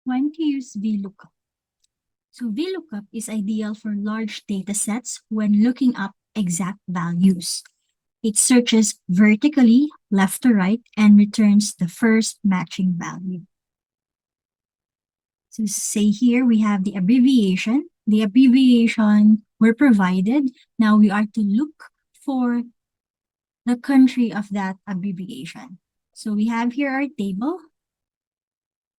When to use Vlookup. So Vlookup is ideal for large datasets when looking up exact values. It searches vertically, left to right, and returns the first matching value. So say here we have the abbreviation. The abbreviation were provided. Now we are to look for the country of that abbreviation. So we have here our table.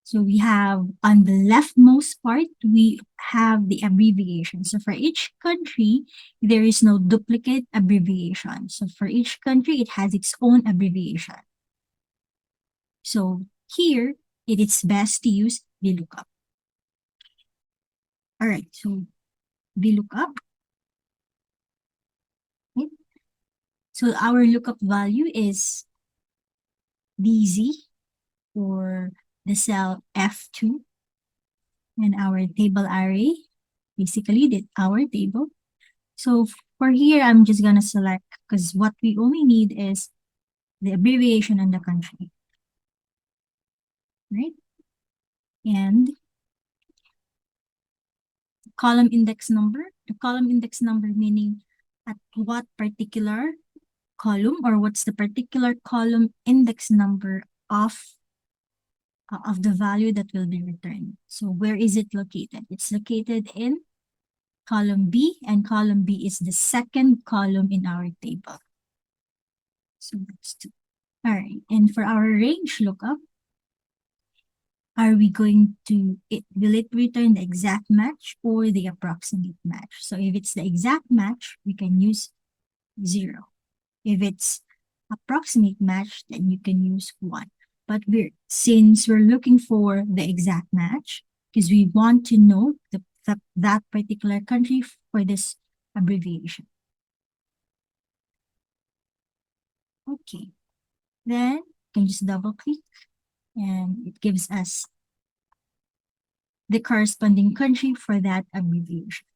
So we have on the leftmost part, we have the abbreviation. So for each country, there is no duplicate abbreviation. So for each country, it has its own abbreviation. So here, it is best to use VLOOKUP. All right, so VLOOKUP. Right? So our lookup value is DZ for the cell F2 and our table array, basically our table. So for here, I'm just gonna select because what we only need is the abbreviation and the country, right? And column index number, the column index number meaning at what particular column or what's the particular column index number of the value that will be returned. So where is it located? It's located in column B, and column B is the second column in our table. So that's 2. All right, and for our range lookup, are we going to, will it return the exact match or the approximate match? So if it's the exact match, we can use 0. If it's approximate match, then you can use 1. But since we're looking for the exact match, because we want to know that particular country for this abbreviation. Okay, then you can just double click and it gives us the corresponding country for that abbreviation.